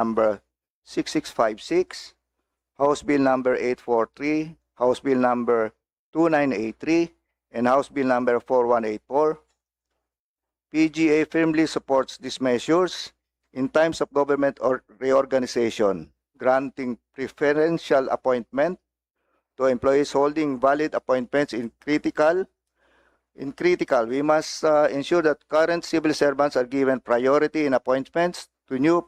number 6656, House Bill number 843, House Bill number 2983, and House Bill number 4184. PGA firmly supports these measures in times of government or reorganization, granting preferential appointment to employees holding valid appointments in critical, we must ensure that current civil servants are given priority in appointments to new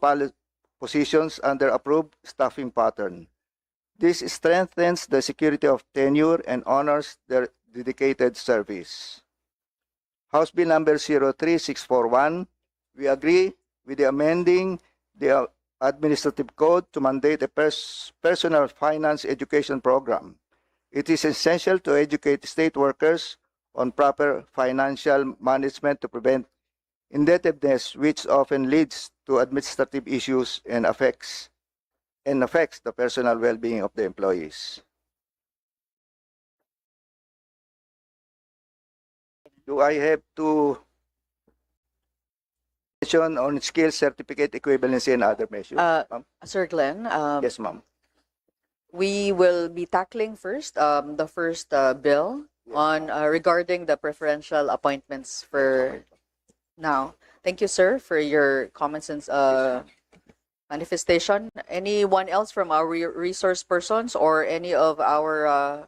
positions under approved staffing pattern. This strengthens the security of tenure and honors their dedicated service. House Bill number 03641, we agree with the amending the Administrative Code to mandate a personal finance education program. It is essential to educate state workers on proper financial management to prevent indebtedness, which often leads to administrative issues and affects the personal well-being of the employees. Do I have to mention on skills certificate equivalency and other measures? Sir Glenn, Yes, ma'am. we will be tackling first the first bill on regarding the preferential appointments for now. Thank you, sir, for your comments and manifestation. Anyone else from our resource persons or any of our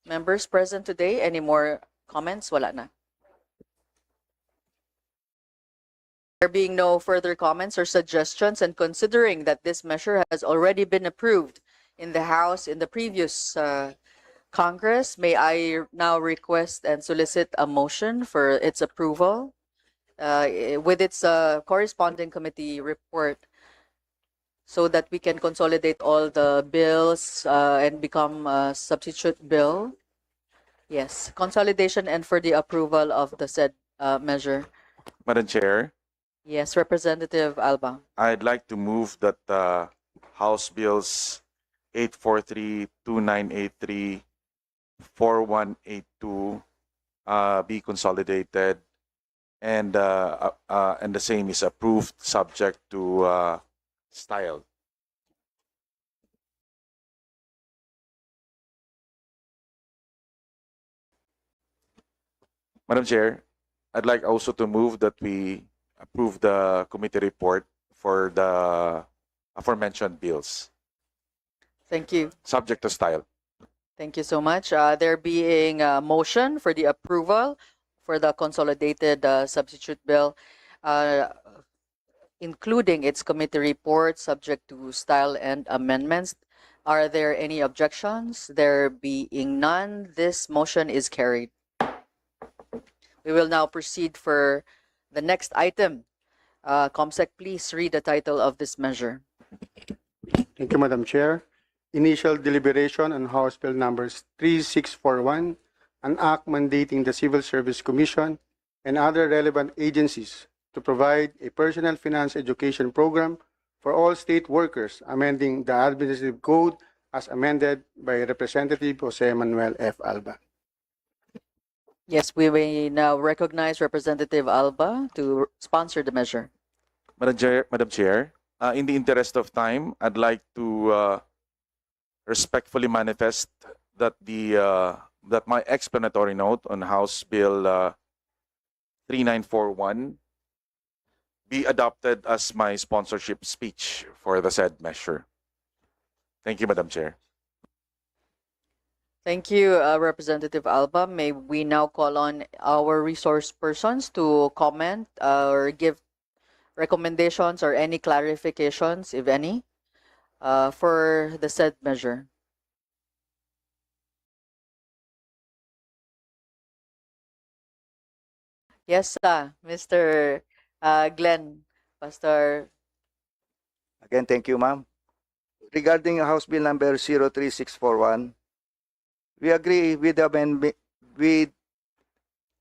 members present today? Any more comments? Wala na. There being no further comments or suggestions, and considering that this measure has already been approved in the House in the previous Congress, may I now request and solicit a motion for its approval with its corresponding committee report, so that we can consolidate all the bills and become a substitute bill. Yes, consolidation and for the approval of the said measure. Madam Chair, Yes, Representative Alba. I'd like to move that House Bills 843, 2983, 4182 be consolidated, and the same is approved subject to style. Madam Chair, I'd like also to move that we approve the committee report for the aforementioned bills, Thank you. subject to style. Thank you so much. There being a motion for the approval for the consolidated substitute bill, including its committee report, subject to style and amendments. Are there any objections? There being none, this motion is carried. We will now proceed for the next item. Comsec, please read the title of this measure. Thank you, Madam Chair. Initial deliberation on House Bill numbers 3641, an act mandating the Civil Service Commission and other relevant agencies to provide a personal finance education program for all state workers, amending the Administrative Code as amended by Representative Jose Manuel F. Alba. Yes, we will now recognize Representative Alba to sponsor the measure. Madam Chair, in the interest of time, I'd like to respectfully manifest that that my explanatory note on House Bill 3941 be adopted as my sponsorship speech for the said measure. Thank you, Madam Chair. Thank you, Representative Alba. May we now call on our resource persons to comment or give recommendations or any clarifications, if any, for the said measure. Yes, Mr. Glenn, Pastor. Again, thank you, ma'am. Regarding House Bill number 03641, we agree with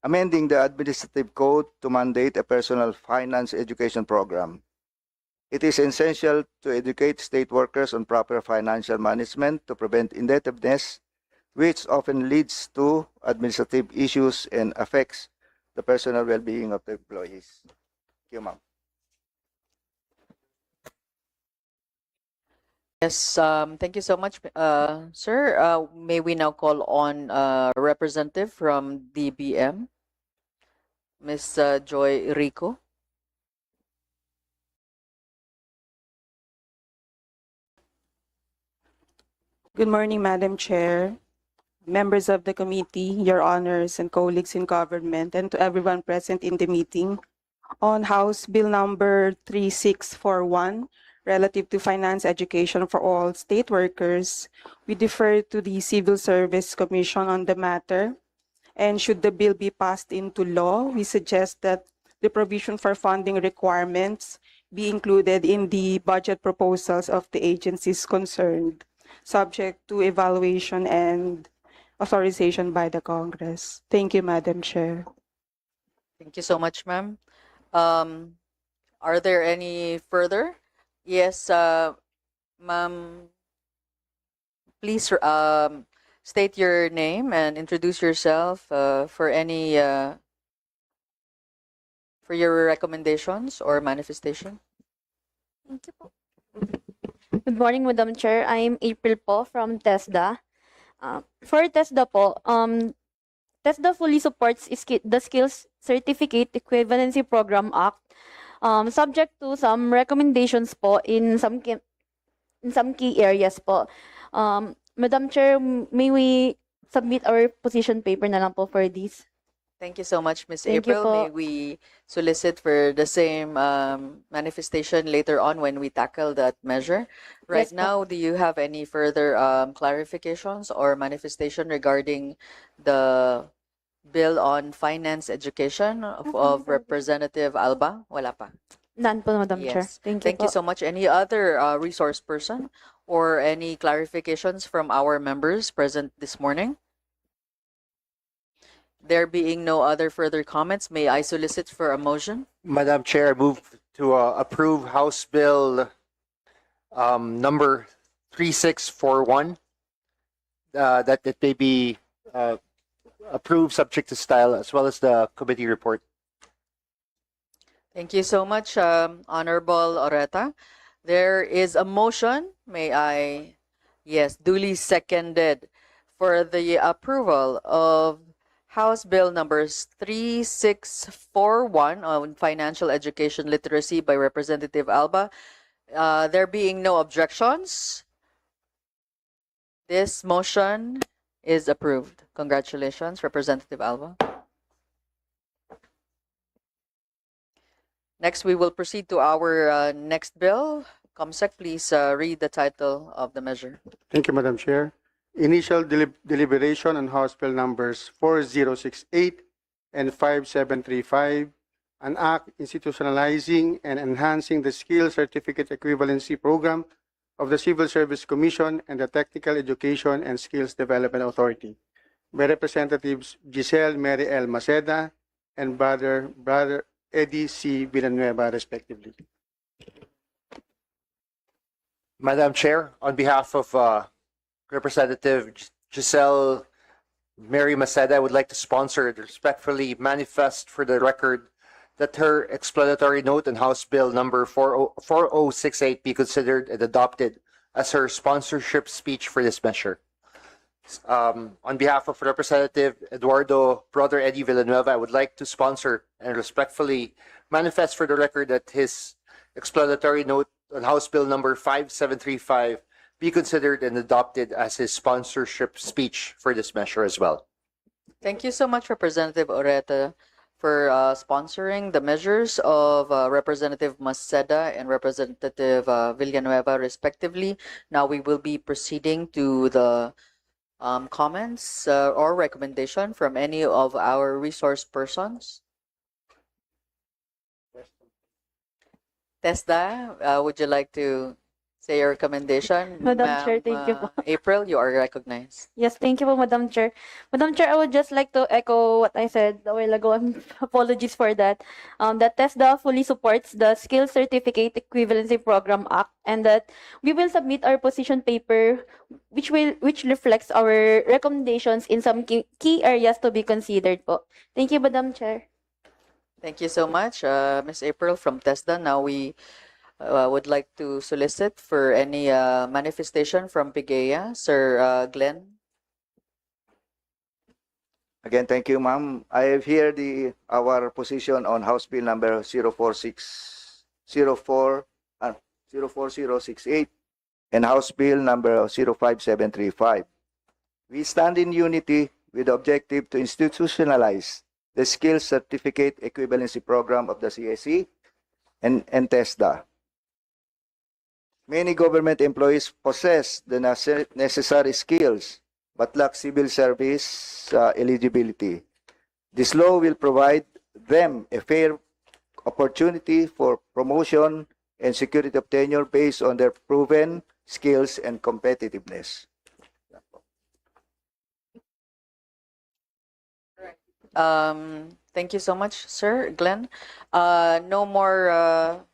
amending the Administrative Code to mandate a personal finance education program. It is essential to educate state workers on proper financial management to prevent indebtedness, which often leads to administrative issues and affects the personal well-being of the employees. Thank you, ma'am. Yes, thank you so much, sir. May we now call on representative from DBM, Ms. Joy Rico. Good morning, Madam Chair, members of the committee, your honors and colleagues in government, and to everyone present in the meeting. On House Bill number 3641, relative to finance education for all state workers, we defer to the Civil Service Commission on the matter. And should the bill be passed into law, we suggest that the provision for funding requirements be included in the budget proposals of the agencies concerned, subject to evaluation and authorization by the Congress. Thank you, Madam Chair. Thank you so much, ma'am. Are there any further? Yes, ma'am. Please state your name and introduce yourself for any for your recommendations or manifestation. Thank you po. Good morning, Madam Chair. I'm April po from TESDA. For TESDA po, TESDA fully supports the Skills Certificate Equivalency Program Act, subject to some recommendations po in some key areas po. Madam Chair, may we submit our position paper na lang po for this? Thank you so much, Ms. Thank you April. po. May we solicit for the same manifestation later on when we tackle that measure. Right Yes po. now, do you have any further clarifications or manifestation regarding the bill on finance education of Representative Alba? Wala pa. None po, Madam Chair. Yes. Thank you Thank you po. so much. Any other resource person or any clarifications from our members present this morning? There being no other further comments, may I solicit for a motion? Madam Chair, I move to approve House Bill number 3641, that it may be approved subject to style as well as the committee report. Thank you so much, Honorable Oreta. There is a motion. May I? Yes, duly seconded for the approval of House Bill numbers 3641 on financial education literacy by Representative Alba. There being no objections, this motion is approved. Congratulations, Representative Alba. Next, we will proceed to our next bill. Comsec, please read the title of the measure. Thank you, Madam Chair. Initial deliberation on House Bill numbers 4068 and 5735, an act institutionalizing and enhancing the Skill Certificate Equivalency Program of the Civil Service Commission and the Technical Education and Skills Development Authority by Representatives Giselle Mary L. Maceda and Brother Eddie C. Villanueva, respectively. Madam Chair, on behalf of Representative Giselle Mary Maceda, I would like to sponsor and respectfully manifest for the record that her explanatory note on House Bill number 4068 be considered and adopted as her sponsorship speech for this measure. On behalf of Representative Eduardo Brother Eddie Villanueva, I would like to sponsor and respectfully manifest for the record that his explanatory note on House Bill number 5735 be considered and adopted as his sponsorship speech for this measure as well. Thank you so much, Representative Oreta, for sponsoring the measures of Representative Maceda and Representative Villanueva, respectively. Now we will be proceeding to the comments or recommendation from any of our resource persons. TESDA, would you like to say your recommendation? Madam Ma'am, Chair, thank you po. April, you are recognized. Yes, thank you po, Madam Chair. Madam Chair, I would just like to echo what I said a while ago. Apologies for that. That TESDA fully supports the Skill Certificate Equivalency Program Act, and that we will submit our position paper, which reflects our recommendations in some key areas to be considered po. Thank you, Madam Chair. Thank you so much, Ms. April from TESDA. Now we would like to solicit for any manifestation from PIGEA. Sir Glenn? Again, thank you, ma'am. I have here our position on House Bill number 04068 and House Bill number 05735. We stand in unity with the objective to institutionalize the Skills Certificate Equivalency Program of the CSE and TESDA. Many government employees possess the necessary skills but lack civil service eligibility. This law will provide them a fair opportunity for promotion and security of tenure based on their proven skills and competitiveness. Thank you so much, Sir Glenn. No more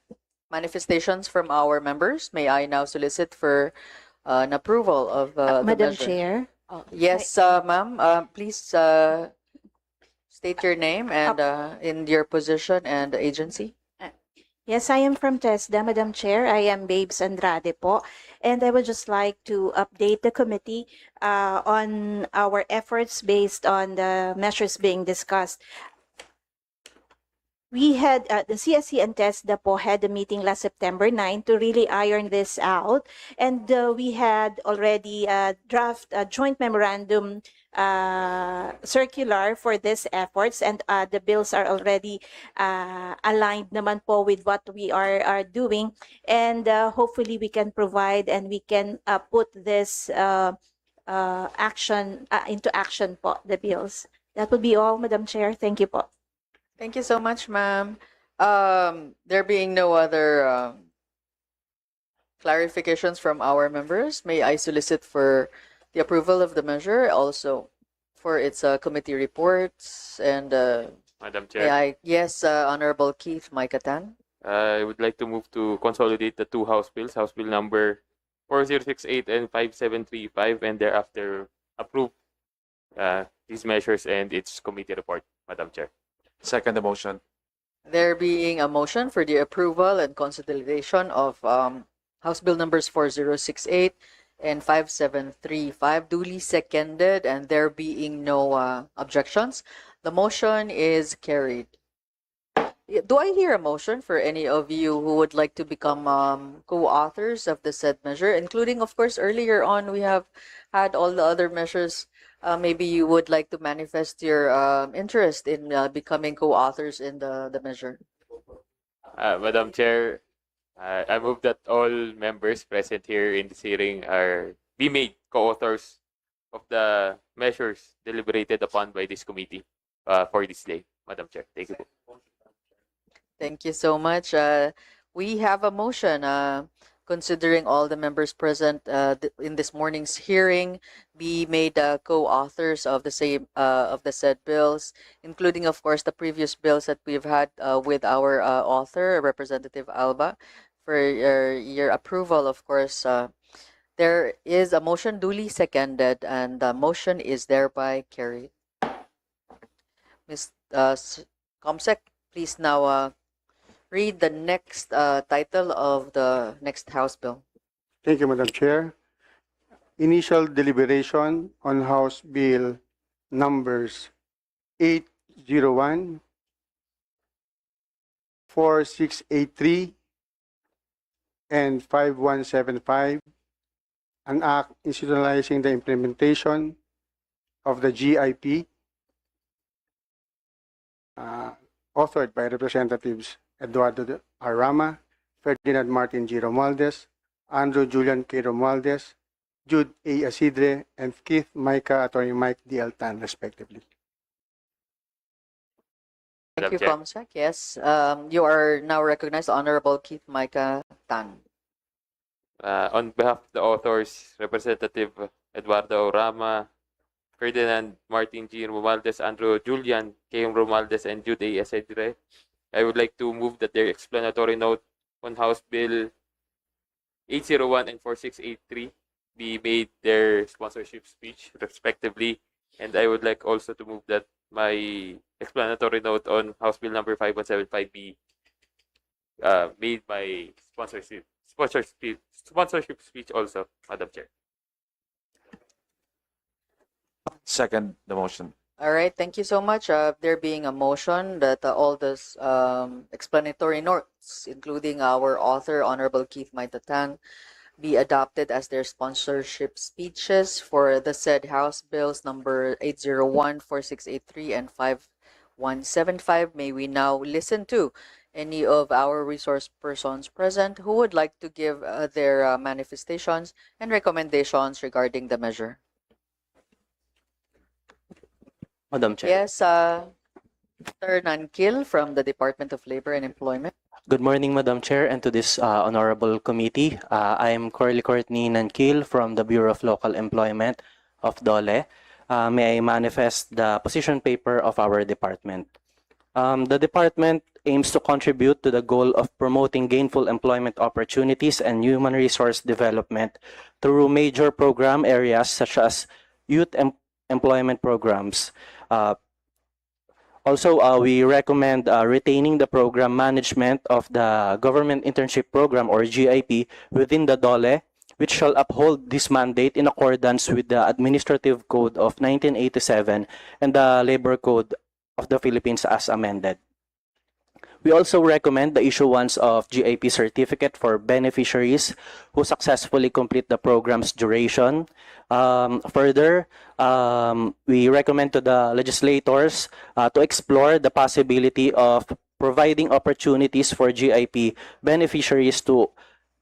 manifestations from our members. May I now solicit for an approval of the Madam measure? Chair, Yes, ma'am. Please state your name and in your position and agency. yes, I am from TESDA, Madam Chair. I am Babes Andrade po. And I would just like to update the committee on our efforts based on the measures being discussed. We had, the CSE and TESDA po had a meeting last September 9 to really iron this out. And we had already draft a joint memorandum circular for these efforts, and the bills are already aligned naman po with what we are doing, and hopefully we can provide and we can put this action into action po, the bills. That would be all, Madam Chair. Thank you po. Thank you so much, ma'am. There being no other clarifications from our members, may I solicit for the approval of the measure, also for its committee reports, and Madam may Chair, I, yes, Honorable Keith Maikatan. I would like to move to consolidate the two House bills, House Bill number 4068 and 5735, and thereafter approve these measures and its committee report, Madam Chair. Second the motion. There being a motion for the approval and consolidation of House Bill numbers 4068 and 5735, duly seconded, and there being no objections, the motion is carried. Do I hear a motion for any of you who would like to become co-authors of the said measure, including, of course, earlier on we have had all the other measures. Maybe you would like to manifest your interest in becoming co-authors in the measure. Madam Chair, I move that all members present here in this hearing be made co-authors of the measures deliberated upon by this committee for this day. Madam Chair, thank you. Thank you so much. We have a motion considering all the members present in this morning's hearing be made co-authors of the same of the said bills, including, of course, the previous bills that we've had with our author, Representative Alba, for your approval. Of course, there is a motion duly seconded, and the motion is thereby carried. Ms. Comsec, please now read the next title of the next House bill. Thank you, Madam Chair. Initial deliberation on House Bill numbers 801, 4683, and 5175, an act institutionalizing the implementation of the GIP, authored by Representatives Eduardo R. Rama, Ferdinand Martin G. Romualdez, Andrew Julian K. Romualdez, Jude A. Asidre, and Keith Micah, Attorney Mike D. L. Tan, respectively. Thank Madam you, Chair. Comsec. Yes, you are now recognized, Honorable Keith Micah Tan. On behalf of the authors, Representative Eduardo Rama, Ferdinand Martin G. Romualdez, Andrew Julian K. Romualdez, and Jude A. Asidre, I would like to move that their explanatory note on House Bill 801 and 4683 be made their sponsorship speech, respectively. And I would like also to move that my explanatory note on House Bill number 5175 be made my sponsorship speech also, Madam Chair. Second the motion. All right, thank you so much. There being a motion that all this explanatory notes, including our author, Honorable Keith Maitatan, be adopted as their sponsorship speeches for the said House Bills number 801, 4683, and 5175. May we now listen to any of our resource persons present who would like to give their manifestations and recommendations regarding the measure. Madam Chair. Yes, Mr. Nankil from the Department of Labor and Employment. Good morning, Madam Chair, and to this honorable committee. I am Corley Courtney Nankil from the Bureau of Local Employment of DOLE. May I manifest the position paper of our department. The department aims to contribute to the goal of promoting gainful employment opportunities and human resource development through major program areas such as youth employment programs. Also, we recommend retaining the program management of the Government Internship Program or GIP within the DOLE, which shall uphold this mandate in accordance with the Administrative Code of 1987 and the Labor Code of the Philippines as amended. We also recommend the issuance of GIP certificate for beneficiaries who successfully complete the program's duration. Further, we recommend to the legislators to explore the possibility of providing opportunities for GIP beneficiaries to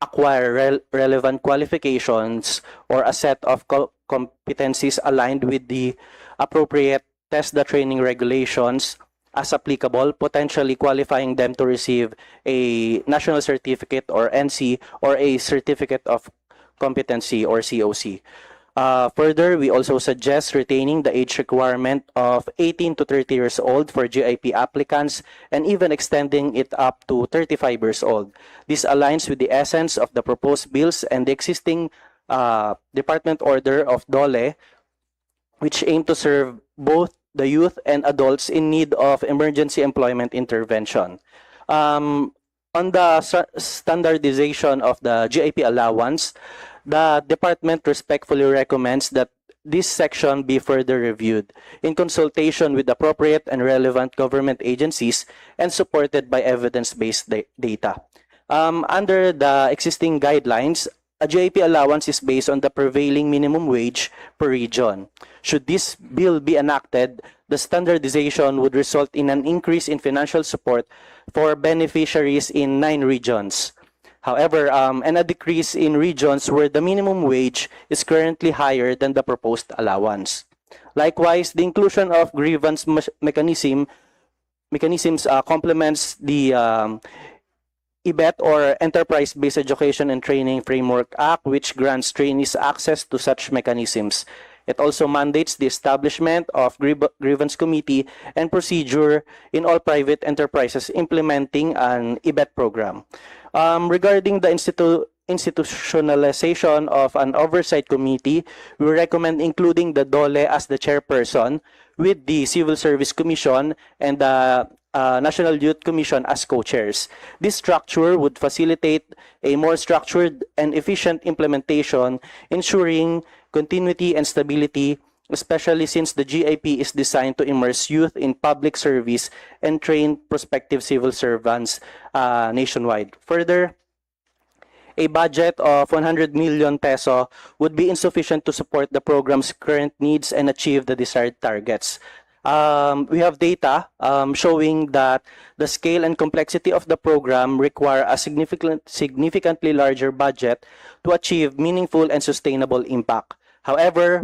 acquire relevant qualifications or a set of competencies aligned with the appropriate TESDA training regulations as applicable, potentially qualifying them to receive a national certificate or NC or a certificate of competency or COC. Further, we also suggest retaining the age requirement of 18 to 30 years old for GIP applicants and even extending it up to 35 years old. This aligns with the essence of the proposed bills and the existing department order of DOLE, which aim to serve both the youth and adults in need of emergency employment intervention. On the standardization of the GIP allowance, the department respectfully recommends that this section be further reviewed in consultation with appropriate and relevant government agencies and supported by evidence-based data. Under the existing guidelines, a GIP allowance is based on the prevailing minimum wage per region. Should this bill be enacted, the standardization would result in an increase in financial support for beneficiaries in 9 regions. However, and a decrease in regions where the minimum wage is currently higher than the proposed allowance. Likewise, the inclusion of grievance mechanisms complements the EBET or Enterprise-Based Education and Training Framework Act, which grants trainees access to such mechanisms. It also mandates the establishment of grievance committee and procedure in all private enterprises implementing an EBET program. Regarding the institutionalization of an oversight committee, we recommend including the DOLE as the chairperson with the Civil Service Commission and the National Youth Commission as co-chairs. This structure would facilitate a more structured and efficient implementation, ensuring continuity and stability, especially since the GIP is designed to immerse youth in public service and train prospective civil servants nationwide. Further, a budget of 100 million peso would be insufficient to support the program's current needs and achieve the desired targets. We have data showing that the scale and complexity of the program require a significantly larger budget to achieve meaningful and sustainable impact. However,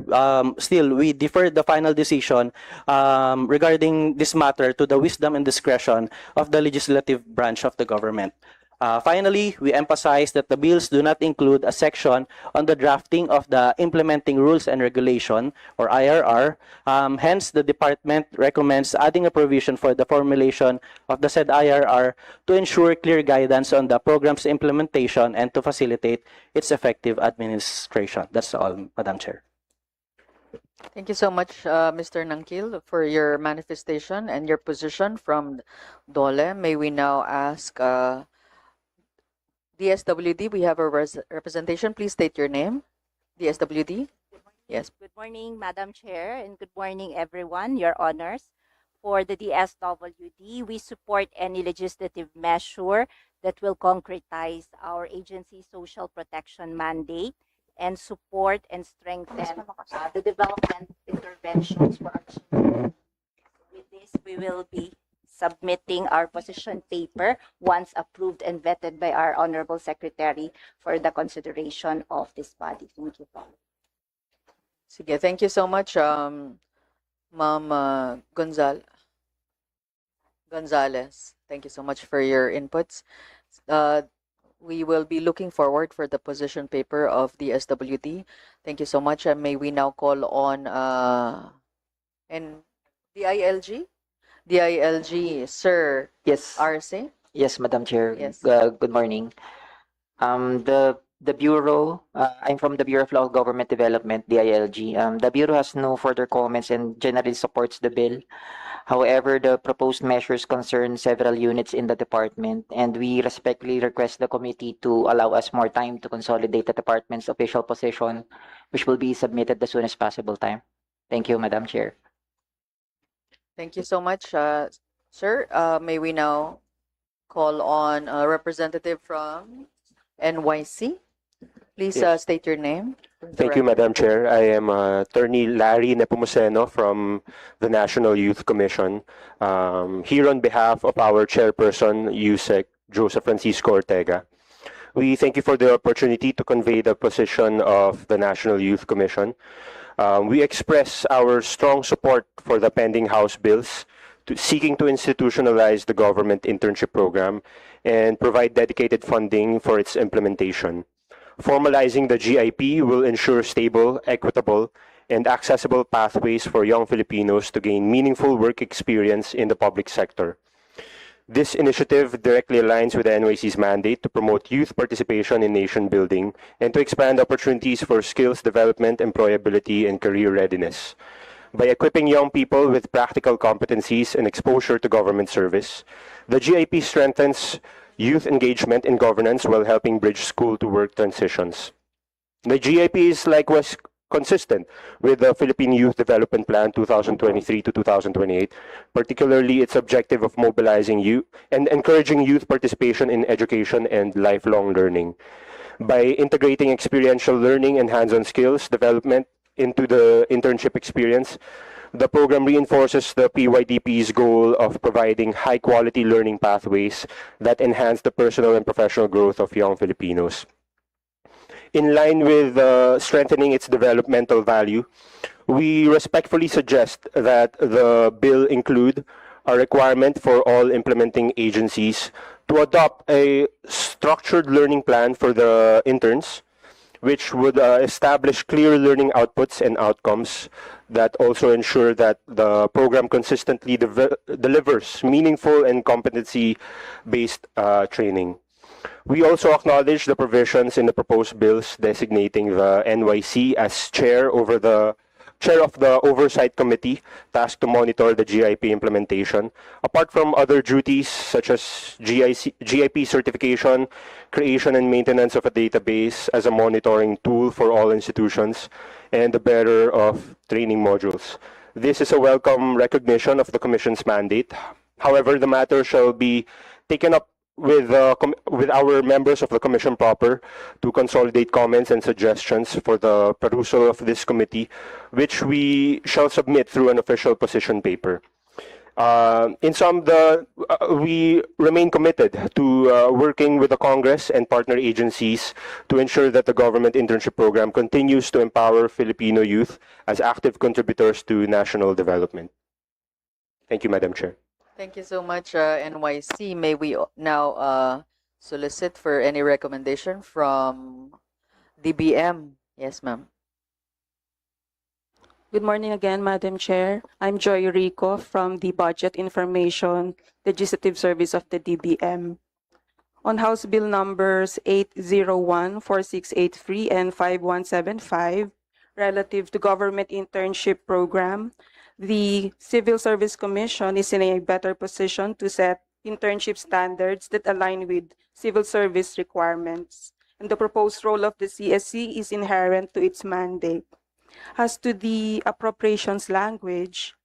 still, we defer the final decision regarding this matter to the wisdom and discretion of the legislative branch of the government. Finally, we emphasize that the bills do not include a section on the drafting of the Implementing Rules and Regulation, or IRR. Hence, the department recommends adding a provision for the formulation of the said IRR to ensure clear guidance on the program's implementation and to facilitate its effective administration. That's all, Madam Chair. Thank you so much, Mr. Nankil, for your manifestation and your position from DOLE. May we now ask DSWD, we have a representation. Please state your name. DSWD. Yes. Good morning, Madam Chair, and good morning, everyone, Your Honors. For the DSWD, we support any legislative measure that will concretize our agency's social protection mandate and support and strengthen the development interventions for our children. With this, we will be submitting our position paper once approved and vetted by our Honorable Secretary for the consideration of this body. Thank you po. Sige, thank you so much, Ma'am Gonzalez. Thank you so much for your inputs. We will be looking forward for the position paper of the SWD. Thank you so much. And may we now call on and DILG? DILG, Sir Yes, Arce. yes, Madam Chair. Yes. Good morning. The Bureau, I'm from the Bureau of Local Government Development, DILG. The Bureau has no further comments and generally supports the bill. However, the proposed measures concern several units in the department, and we respectfully request the committee to allow us more time to consolidate the department's official position, which will be submitted as soon as possible time. Thank you, Madam Chair. Thank you so much, sir. May we now call on a representative from NYC? Please Yes. state your name. Thank you, Madam Chair. I am Attorney Larry Nepomuceno from the National Youth Commission. Here on behalf of our chairperson, USEC, Joseph Francisco Ortega. We thank you for the opportunity to convey the position of the National Youth Commission. We express our strong support for the pending House bills seeking to institutionalize the government internship program and provide dedicated funding for its implementation. Formalizing the GIP will ensure stable, equitable, and accessible pathways for young Filipinos to gain meaningful work experience in the public sector. This initiative directly aligns with the NYC's mandate to promote youth participation in nation building and to expand opportunities for skills development, employability, and career readiness. By equipping young people with practical competencies and exposure to government service, the GIP strengthens youth engagement in governance while helping bridge school-to-work transitions. The GIP is likewise consistent with the Philippine Youth Development Plan 2023 to 2028, particularly its objective of mobilizing youth and encouraging youth participation in education and lifelong learning. By integrating experiential learning and hands-on skills development into the internship experience, the program reinforces the PYDP's goal of providing high-quality learning pathways that enhance the personal and professional growth of young Filipinos. In line with strengthening its developmental value, we respectfully suggest that the bill include a requirement for all implementing agencies to adopt a structured learning plan for the interns, which would establish clear learning outputs and outcomes that also ensure that the program consistently delivers meaningful and competency-based training. We also acknowledge the provisions in the proposed bills designating the NYC as chair of the Oversight Committee tasked to monitor the GIP implementation, apart from other duties such as GIP certification, creation and maintenance of a database as a monitoring tool for all institutions, and the bearer of training modules. This is a welcome recognition of the Commission's mandate. However, the matter shall be taken up with our members of the Commission proper to consolidate comments and suggestions for the perusal of this committee, which we shall submit through an official position paper. In sum, we remain committed to working with the Congress and partner agencies to ensure that the government internship program continues to empower Filipino youth as active contributors to national development. Thank you, Madam Chair. Thank you so much, NYC. May we now solicit for any recommendation from DBM? Yes, ma'am. Good morning again, Madam Chair. I'm Joy Rico from the Budget Information Legislative Service of the DBM. On House Bill numbers 801, 4683, and 5175, relative to government internship program, the Civil Service Commission is in a better position to set internship standards that align with civil service requirements. And the proposed role of the CSC is inherent to its mandate. As to the appropriations language,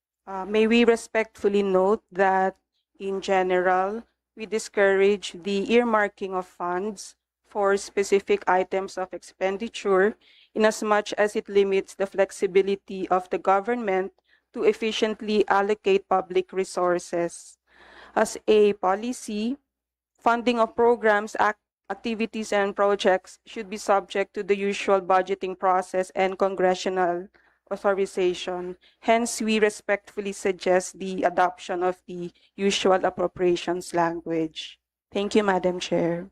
may we respectfully note that in general, we discourage the earmarking of funds for specific items of expenditure inasmuch as it limits the flexibility of the government to efficiently allocate public resources. As a policy, funding of programs, activities, and projects should be subject to the usual budgeting process and congressional authorization. Hence, we respectfully suggest the adoption of the usual appropriations language. Thank you, Madam Chair.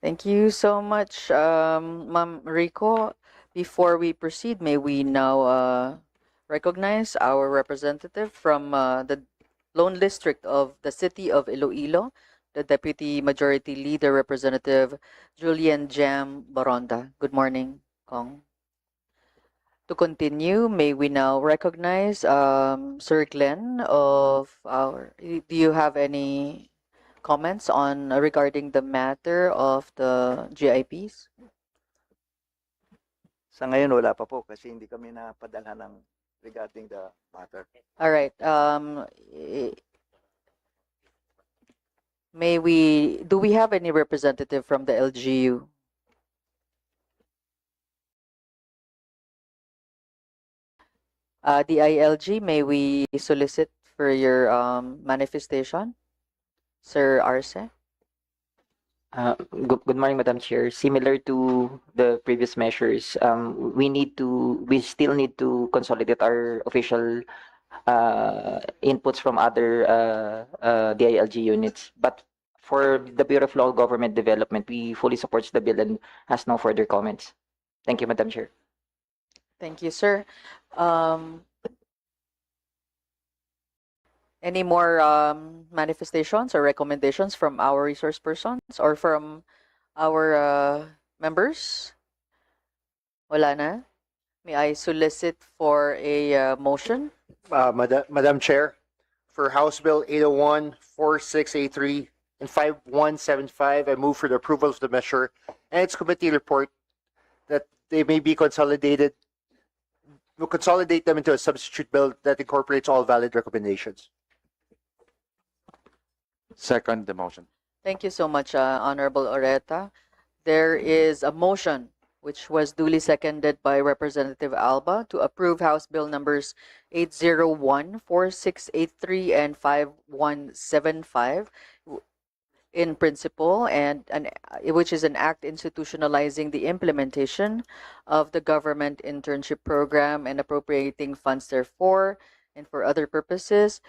Thank you so much, Ma'am Rico. Before we proceed, may we now recognize our representative from the Lone District of the City of Iloilo, the Deputy Majority Leader Representative Julian Jam Baronda. Good morning, Kong. To continue, may we now recognize Sir Glenn of our. Do you have any comments on regarding the matter of the GIPs? Sa ngayon, wala pa po kasi hindi kami napadalhan ng regarding the matter. All right. Do we have any representative from the LGU? The ILG, may we solicit for your manifestation? Sir Arce? Good morning, Madam Chair. Similar to the previous measures, we still need to consolidate our official inputs from other DILG units. But for the Bureau of Law Government Development, we fully support the bill and has no further comments. Thank you, Madam Chair. Thank you, sir. Any more manifestations or recommendations from our resource persons or from our members? Wala na? May I solicit for a motion? Madam Chair, for House Bill 801, 4683, and 5175, I move for the approval of the measure and its committee report that they may be consolidated. We'll consolidate them into a substitute bill that incorporates all valid recommendations. Second the motion. Thank you so much, Honorable Oreta. There is a motion which was duly seconded by Representative Alba to approve House Bill numbers 801, 4683, and 5175 in principle, and which is an act institutionalizing the implementation of the government internship program and appropriating funds therefor and for other purposes.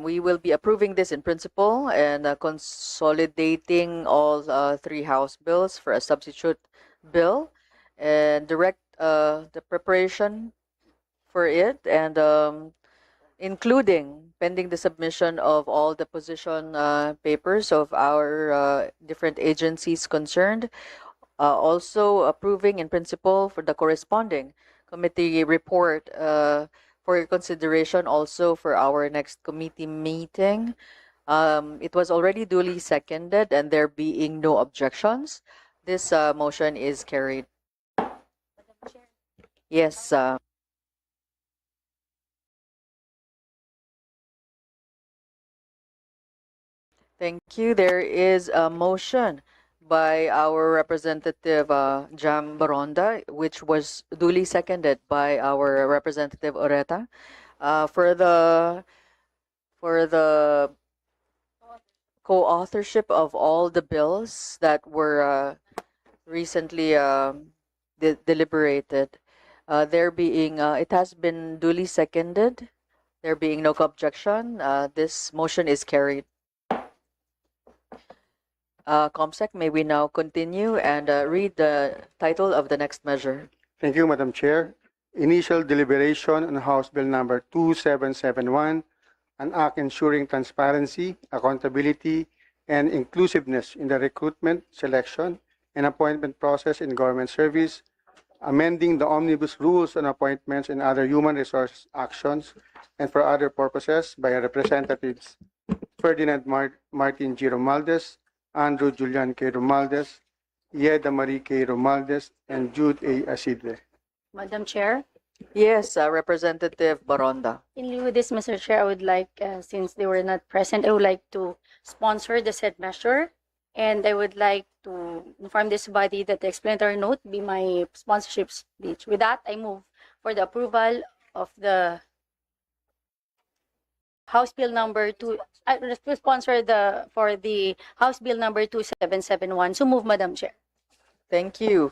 We will be approving this in principle and consolidating all three House bills for a substitute bill and direct the preparation for it and including pending the submission of all the position papers of our different agencies concerned. Also approving in principle for the corresponding committee report for consideration also for our next committee meeting. It was already duly seconded and there being no objections, this motion is carried. Yes. Thank you. There is a motion by our representative Jam Baronda, which was duly seconded by our representative Oreta, for the co-authorship of all the bills that were recently deliberated. There being it has been duly seconded. There being no objection, this motion is carried. Comsec, may we now continue and read the title of the next measure? Thank you, Madam Chair. Initial deliberation on House Bill number 2771, an act ensuring transparency, accountability, and inclusiveness in the recruitment, selection, and appointment process in government service, amending the omnibus rules on appointments and other human resource actions, and for other purposes by Representatives Ferdinand Martin G. Romualdez, Andrew Julian K. Romualdez, Yeda Marie K. Romualdez, and Jude A. Asidre. Madam Chair, Yes, Representative Baronda. in lieu of this, Mr. Chair, I would like, since they were not present, I would like to sponsor the said measure. And I would like to inform this body that the explanatory note be my sponsorship speech. With that, I move for the approval of the House Bill number to sponsor for the House Bill number 2771. So move, Madam Chair. Thank you,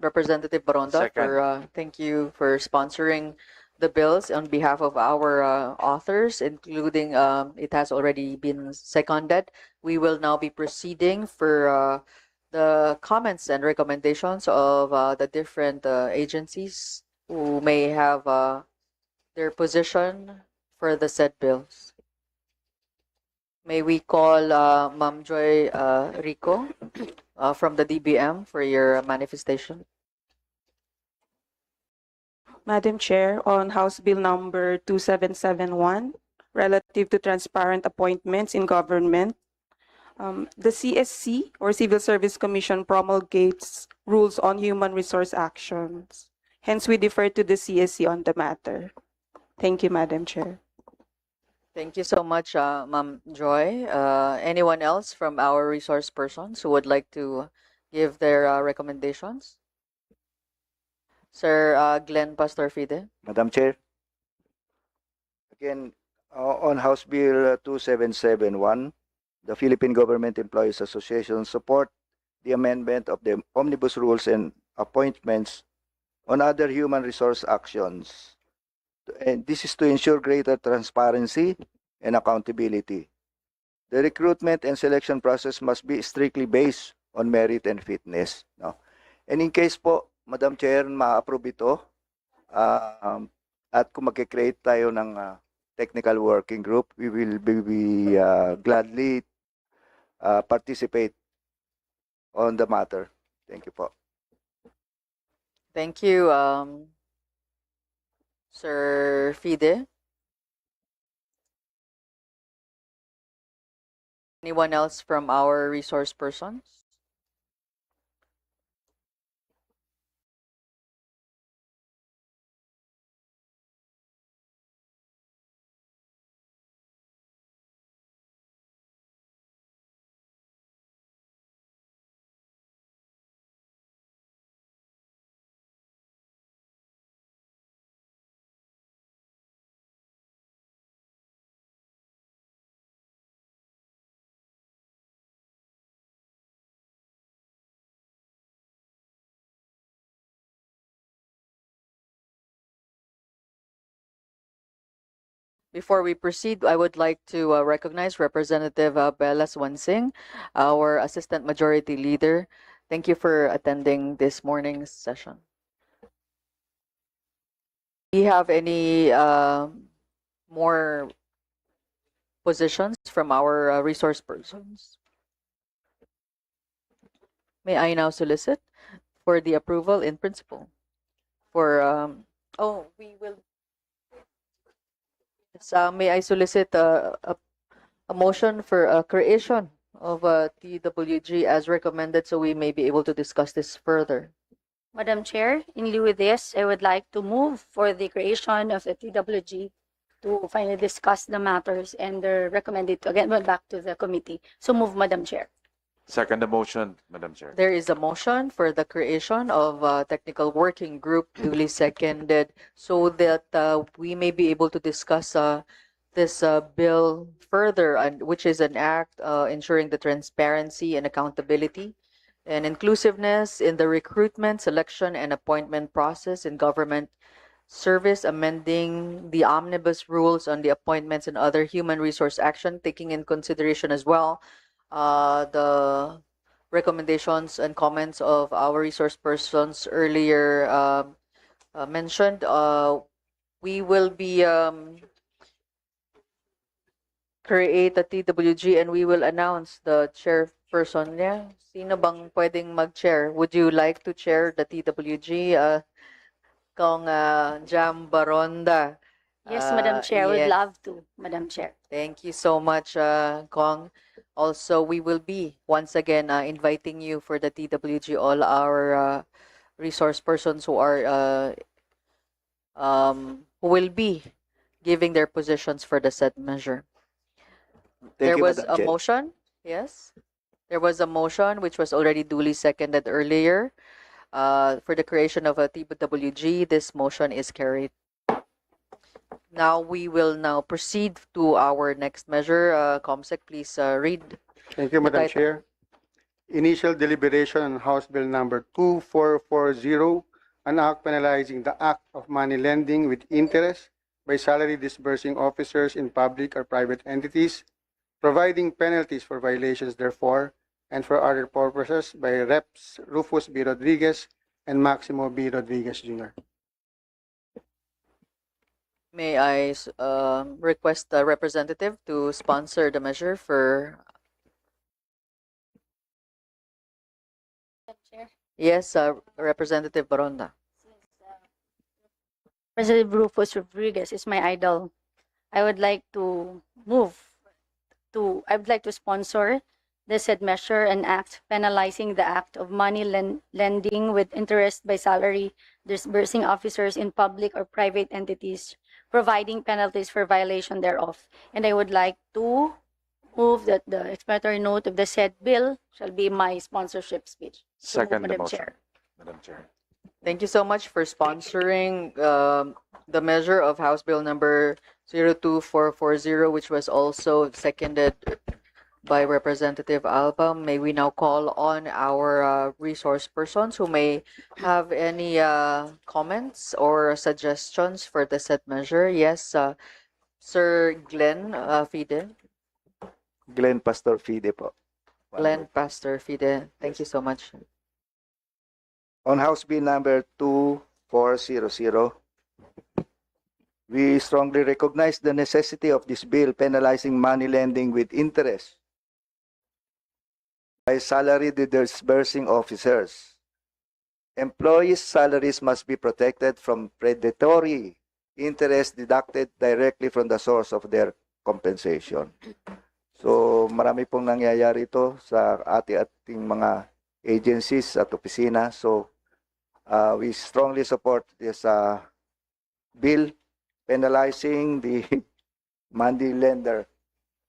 Representative Baronda, Second. thank you for sponsoring the bills on behalf of our authors, including it has already been seconded. We will now be proceeding for the comments and recommendations of the different agencies who may have their position for the said bills. May we call Ma'am Joy Rico from the DBM for your manifestation. Madam Chair, on House Bill number 2771, relative to transparent appointments in government, the CSC, or Civil Service Commission, promulgates rules on human resource actions. Hence, we defer to the CSC on the matter. Thank you, Madam Chair. Thank you so much, Ma'am Joy. Anyone else from our resource persons who would like to give their recommendations? Sir Glenn Pastor Fide. Madam Chair. Again, on House Bill 2771, the Philippine Government Employees Association support the amendment of the Omnibus Rules and Appointments on other human resource actions. And this is to ensure greater transparency and accountability. The recruitment and selection process must be strictly based on merit and fitness. No? And in case po, Madam Chair, ma-approve ito, at kung mag-create tayo ng technical working group, we will be gladly participate on the matter. Thank you po. Thank you, Sir Fide. Anyone else from our resource persons? Before we proceed, I would like to recognize Representative Bella Swansing, our Assistant Majority Leader. Thank you for attending this morning's session. Do you have any more positions from our resource persons? May I now solicit for the approval in principle for, we will. May I solicit a motion for a creation of a TWG as recommended so we may be able to discuss this further. Madam Chair, in lieu of this, I would like to move for the creation of the TWG to finally discuss the matters and recommend it again back to the committee. So move, Madam Chair. Second the motion, Madam Chair. There is a motion for the creation of a technical working group duly seconded so that we may be able to discuss this bill further, and which is an act ensuring the transparency and accountability and inclusiveness in the recruitment, selection, and appointment process in government service, amending the omnibus rules on the appointments and other human resource action, taking in consideration as well the recommendations and comments of our resource persons earlier mentioned. We will be create a TWG and we will announce the chairperson niya. Sino bang pwedeng mag-chair? Would you like to chair the TWG? Kong Jam Baronda Yes, Madam Chair, I would yes. love to, Madam Chair. Thank you so much, Kong. Also, we will be once again inviting you for the TWG, all our resource persons who are who will be giving their positions for the said measure. There Thank you, was Madam a Chair. motion, yes. There was a motion which was already duly seconded earlier for the creation of a TWG. This motion is carried. Now we will now proceed to our next measure. Comsec, please read. Thank you, Madam Title. Chair. Initial deliberation on House Bill number 2440, an act penalizing the act of money lending with interest by salary disbursing officers in public or private entities, providing penalties for violations therefore, and for other purposes by Reps Rufus B. Rodriguez and Maximo B. Rodriguez Jr. May I request the representative to sponsor the measure for... Yes, Representative Baronda. President Rufus Rodriguez is my idol. I would like to sponsor the said measure and act penalizing the act of money lending with interest by salary disbursing officers in public or private entities, providing penalties for violation thereof. And I would like to move that the explanatory note of the said bill shall be my sponsorship speech. So moved, Second the Madam motion, Chair. Madam Chair. Thank you so much for sponsoring the measure of House Bill number 02440, which was also seconded by Representative Alba. May we now call on our resource persons who may have any comments or suggestions for the said measure. Yes, Sir Glenn Fide. Glenn Pastor Fide po. Glenn Pastor Fide. Thank you so much. On House Bill number 2400, we strongly recognize the necessity of this bill penalizing money lending with interest by salary disbursing officers. Employees' salaries must be protected from predatory interest deducted directly from the source of their compensation. So marami pong nangyayari ito sa ating mga agencies at opisina. So we strongly support this bill penalizing the money lender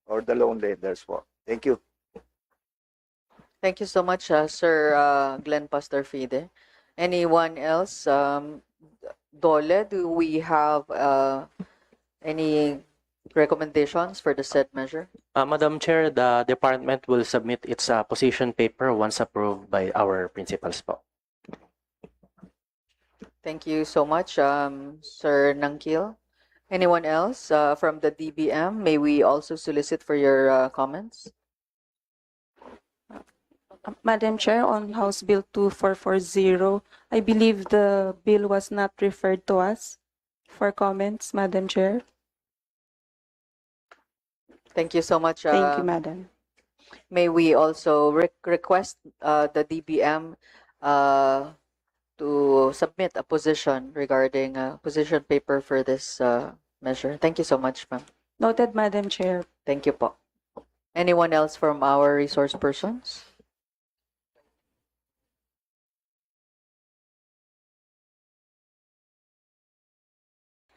or the loan lenders po. Thank you. Thank you so much, Sir Glenn Pastor Fide. Anyone else? Dole, do we have any recommendations for the said measure? Madam Chair, the department will submit its position paper once approved by our principals po. Thank you so much, Sir Nangkil. Anyone else from the DBM? May we also solicit for your comments? Madam Chair, on House Bill 2440, I believe the bill was not referred to us for comments, Madam Chair. Thank you so much. Thank you, Madam. May we also request the DBM to submit a position regarding position paper for this measure. Thank you so much, ma'am. Noted, Madam Chair. Thank you po. Anyone else from our resource persons?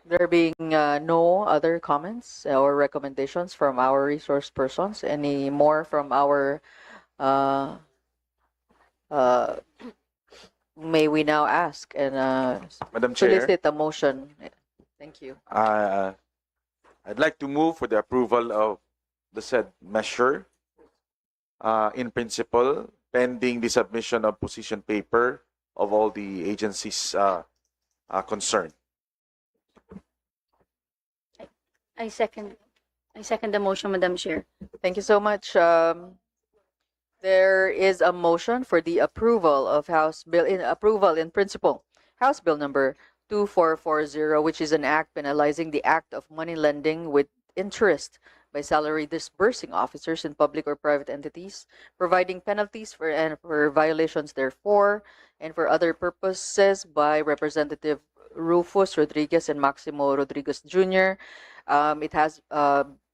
There being no other comments or recommendations from our resource persons, any more from our may we now ask and Madam Chair, solicit a motion. Thank you. I'd like to move for the approval of the said measure in principle, pending the submission of position paper of all the agencies concerned. I second the motion, Madam Chair. Thank you so much. There is a motion for the approval of House Bill in principle. House Bill number 2440, which is an act penalizing the act of money lending with interest by salary disbursing officers in public or private entities, providing penalties for violations therefore, and for other purposes by Representative Rufus Rodriguez and Maximo Rodriguez Jr. It has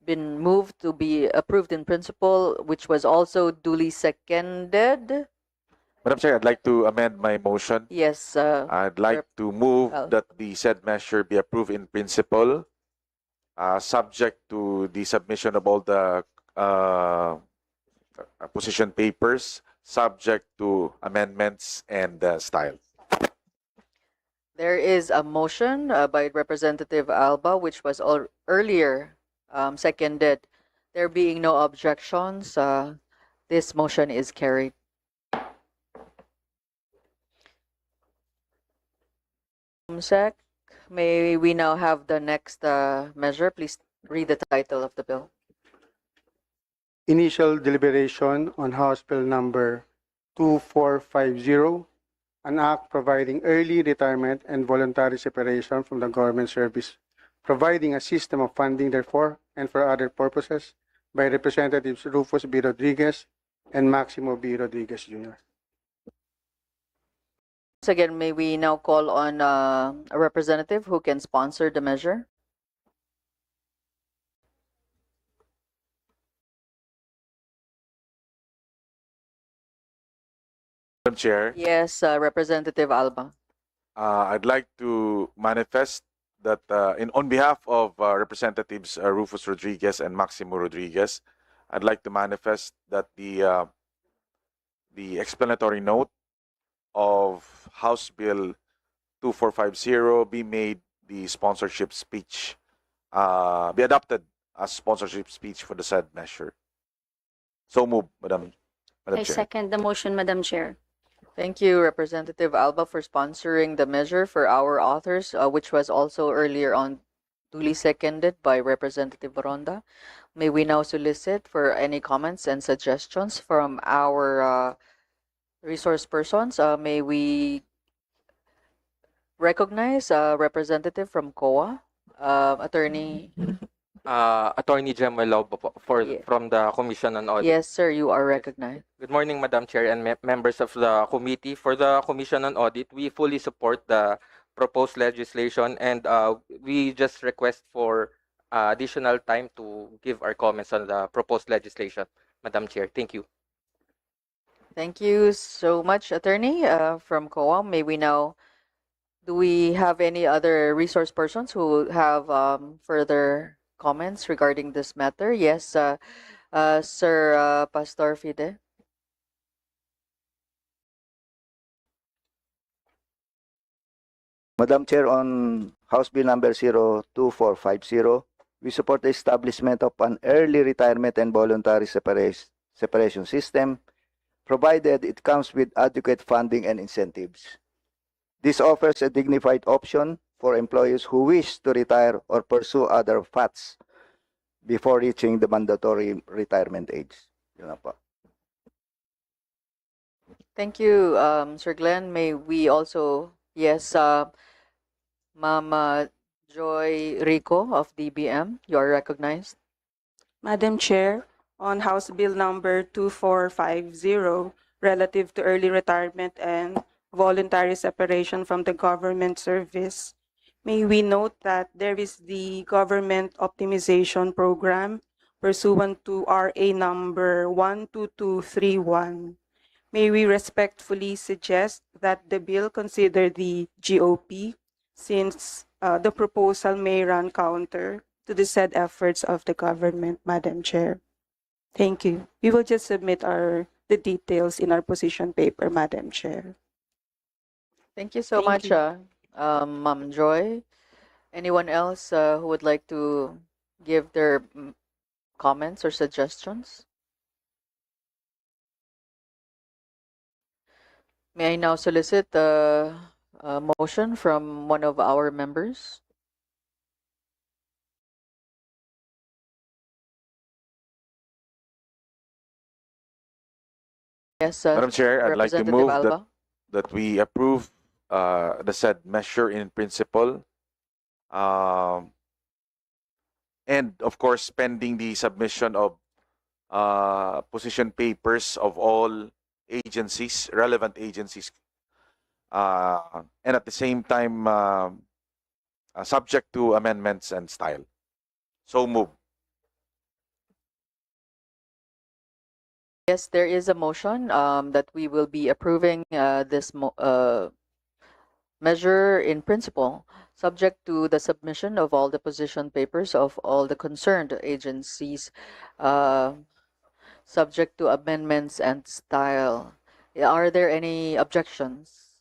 been moved to be approved in principle, which was also duly seconded. Madam Chair, I'd like to amend my motion. Yes, I'd like to move Well- that the said measure be approved in principle, subject to the submission of all the position papers, subject to amendments and style. there is a motion by Representative Alba, which was earlier seconded. There being no objections, this motion is carried. Sec, may we now have the next measure? Please read the title of the bill. Initial deliberation on House Bill number 2450, an act providing early retirement and voluntary separation from the government service, providing a system of funding therefore and for other purposes by Representatives Rufus B. Rodriguez and Maximo B. Rodriguez Jr. Once again, may we now call on a representative who can sponsor the measure? Madam Chair, Yes, Representative Alba. I'd like to manifest that on behalf of Representatives Rufus Rodriguez and Maximo Rodriguez, I'd like to manifest that the explanatory note of House Bill 2450 be made the sponsorship speech, be adopted as sponsorship speech for the said measure. So move, Madam Chair. second the motion, Madam Chair. Thank you, Representative Alba, for sponsoring the measure for our authors, which was also earlier on duly seconded by Representative Ronda. May we now solicit for any comments and suggestions from our resource persons? May we recognize a representative from COA, Attorney? Attorney Jemuel Laubo po Yeah. from the Commission on Audit. Yes, sir, you are recognized. Good morning, Madam Chair and members of the committee. For the Commission on Audit, we fully support the proposed legislation and we just request for additional time to give our comments on the proposed legislation, Madam Chair. Thank you. Thank you so much, Attorney, from COA. May we now, do we have any other resource persons who have further comments regarding this matter? Yes, Sir Pastor Fide. Madam Chair, on House Bill number 02450, we support the establishment of an early retirement and voluntary separation system, provided it comes with adequate funding and incentives. This offers a dignified option for employees who wish to retire or pursue other paths before reaching the mandatory retirement age. Yun na po. Thank you, Sir Glenn. May we also, yes, Ma'am Joy Rico of DBM, you are recognized. Madam Chair, on House Bill number 2450, relative to early retirement and voluntary separation from the government service, may we note that there is the Government Optimization Program pursuant to RA number 12231. May we respectfully suggest that the bill consider the GOP since the proposal may run counter to the said efforts of the government, Madam Chair. Thank you. We will just submit the details in our position paper, Madam Chair. Thank you so Thank much, Ma'am Joy. Anyone else who would like to give their comments or suggestions? May I now solicit a motion from one of our members? Yes, Madam Chair, I'd like to Representative move Alba. that we approve the said measure in principle. And of course, pending the submission of position papers of all agencies, relevant agencies. And at the same time, subject to amendments and style. So move. Yes, there is a motion that we will be approving this measure in principle, subject to the submission of all the position papers of all the concerned agencies, subject to amendments and style. Are there any objections?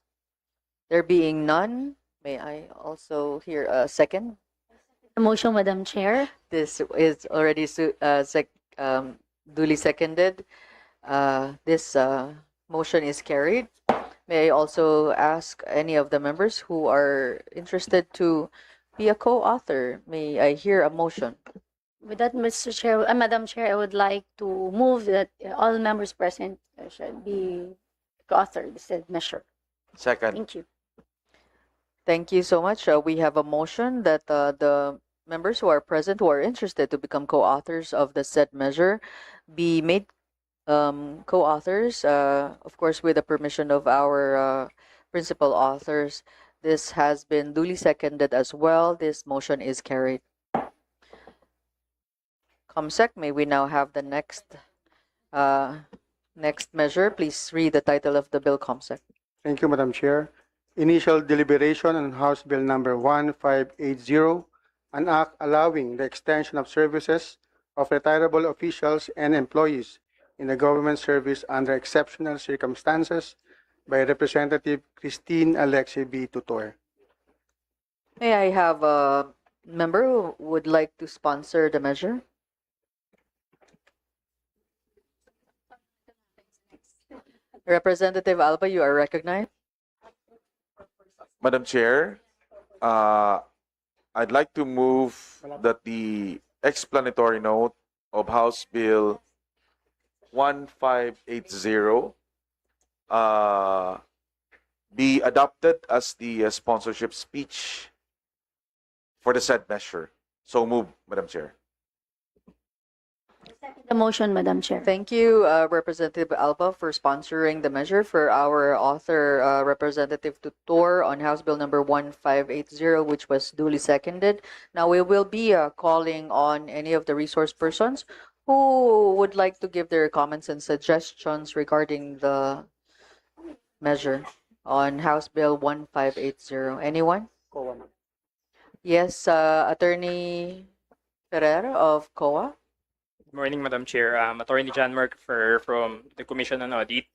There being none, may I also hear a second? The motion, Madam Chair. This is already duly seconded. This motion is carried. May I also ask any of the members who are interested to be a co-author? May I hear a motion? With that, Mr. Chair, Madam Chair, I would like to move that all members present should be co-author the said measure. Second. Thank you. Thank you so much. We have a motion that the members who are present who are interested to become co-authors of the said measure be made co-authors, of course, with the permission of our principal authors. This has been duly seconded as well. This motion is carried. COMSEC, may we now have the next measure? Please read the title of the bill, COMSEC. Thank you, Madam Chair. Initial deliberation on House Bill number 1580, an act allowing the extension of services of retirable officials and employees in the government service under exceptional circumstances by Representative Christine Alexi B. Tutor. May I have a member who would like to sponsor the measure? Representative Alba, you are recognized. Madam Chair, I'd like to move that the explanatory note of House Bill 1580 be adopted as the sponsorship speech for the said measure. So move, Madam Chair. The motion, Madam Chair. Thank you, Representative Alba, for sponsoring the measure. For our author, Representative Tutor, on House Bill number 1580, which was duly seconded. Now we will be calling on any of the resource persons who would like to give their comments and suggestions regarding the measure on House Bill 1580. Anyone? Yes, Attorney Ferrer of COA. Good morning, Madam Chair. Attorney John Merkfer from the Commission on Audit.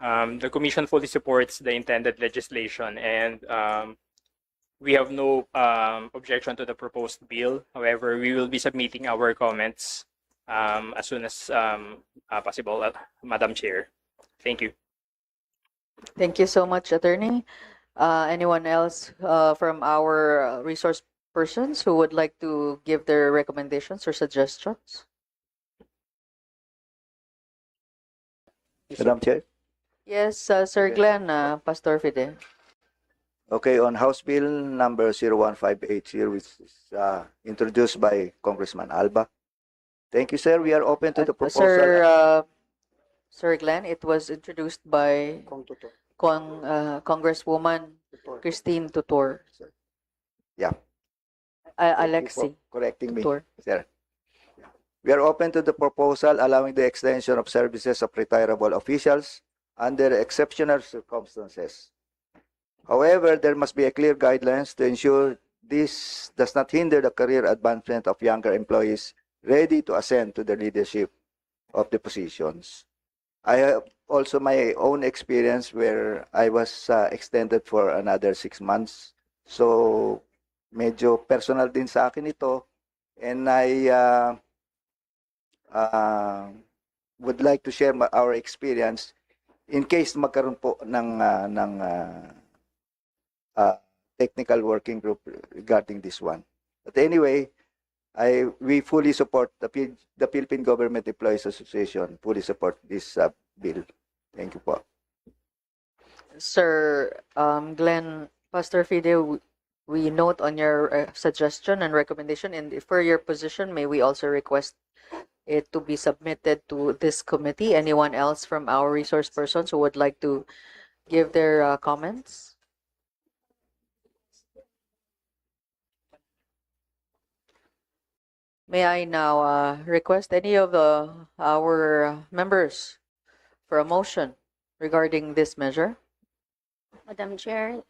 The Commission fully supports the intended legislation, and we have no objection to the proposed bill. However, we will be submitting our comments as soon as possible, Madam Chair. Thank you. Thank you so much, Attorney. Anyone else from our resource persons who would like to give their recommendations or suggestions? Madam Chair. Yes, Sir Glenn, Pastor Fide. Okay, on House Bill number 01580, which is introduced by Congressman Alba. Thank you, sir. We are open to the proposal. Sir Glenn, it was introduced by Congresswoman Christine Tutor. Yeah. Alexi. Correcting me, Tutor. sir. We are open to the proposal allowing the extension of services of retirable officials under exceptional circumstances. However, there must be a clear guidelines to ensure this does not hinder the career advancement of younger employees ready to ascend to the leadership of the positions. I have also my own experience where I was extended for another 6 months. So, medyo personal din sa akin ito. And I would like to share our experience in case magkaroon po ng technical working group regarding this one. But anyway, we fully support the Philippine Government Employees Association, fully support this bill. Thank you po. Sir Glenn, Pastor Fide, we note on your suggestion and recommendation, and for your position, may we also request it to be submitted to this committee. Anyone else from our resource persons who would like to give their comments? May I now request any of our members for a motion regarding this measure? Madam Chair,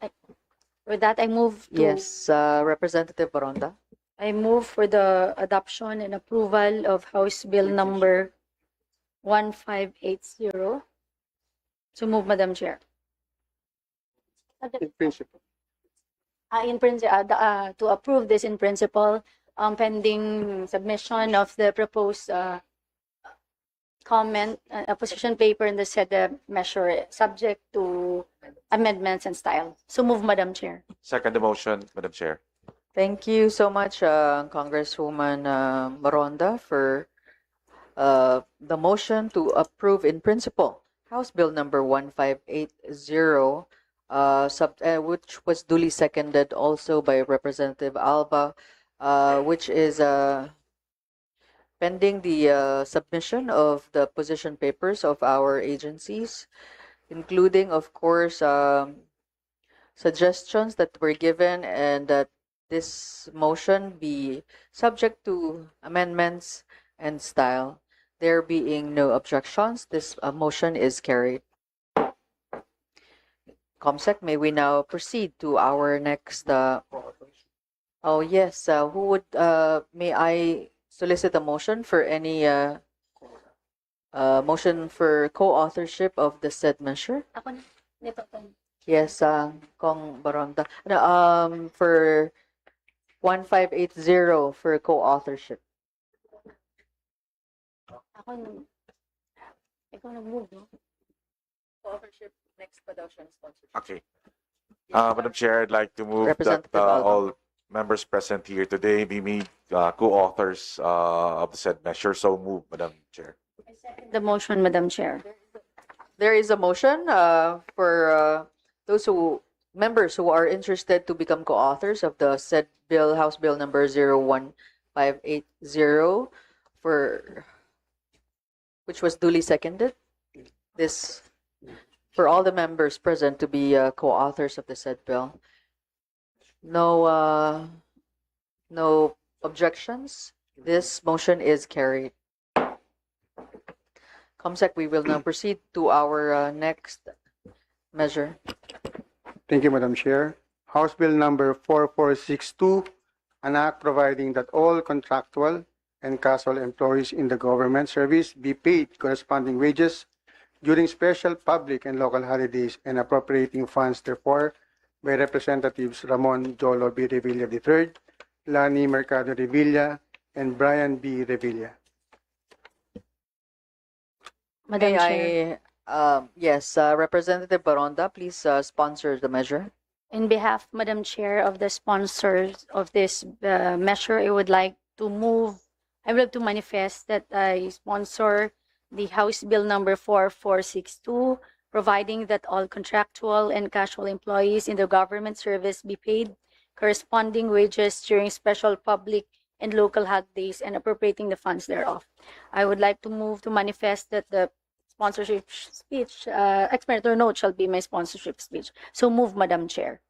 with that, I move to. Yes, Representative Baronda. I move for the adoption and approval of House Bill number 1580. So move, Madam Chair. In principle. To approve this in principle, pending submission of the proposed comment, opposition paper in the said measure, subject to amendments and style. So move, Madam Chair. Second the motion, Madam Chair. Thank you so much, Congresswoman Baronda, for the motion to approve in principle House Bill number 1580, which was duly seconded also by Representative Alba, which is pending the submission of the position papers of our agencies, including, of course, suggestions that were given, and that this motion be subject to amendments and style. There being no objections, this motion is carried. Comsec, may we now proceed to our next. Oh yes, who would? May I solicit a motion for any motion for co-authorship of the said measure? Ako na. Yes, Kong Baronda. For 1580 for co-authorship. Ikaw nag-move, no? Co-authorship next pa daw siya sponsorship. Okay. Madam Chair, I'd like to move that Representative Alba. all members present here today be made co-authors of the said measure. So move, Madam Chair. The motion, Madam Chair. There is a motion for those members who are interested to become co-authors of the said bill, House Bill number 01580, which was duly seconded. This for all the members present to be co-authors of the said bill. No objections. This motion is carried. Comsec, we will now proceed to our next measure. Thank you, Madam Chair. House Bill number 4462, an act providing that all contractual and casual employees in the government service be paid corresponding wages during special public and local holidays and appropriating funds therefore by Representatives Ramon Jolo B. Revilla III, Lani Mercado Revilla, and Brian B. Revilla. Madam May Chair. Yes, Representative Baronda, please sponsor the measure. In behalf, Madam Chair, of the sponsors of this measure, I would like to manifest that I sponsor the House Bill number 4462, providing that all contractual and casual employees in the government service be paid corresponding wages during special public and local holidays and appropriating the funds thereof. I would like to move to manifest that the sponsorship speech, explanatory note shall be my sponsorship speech. So move, Madam Chair.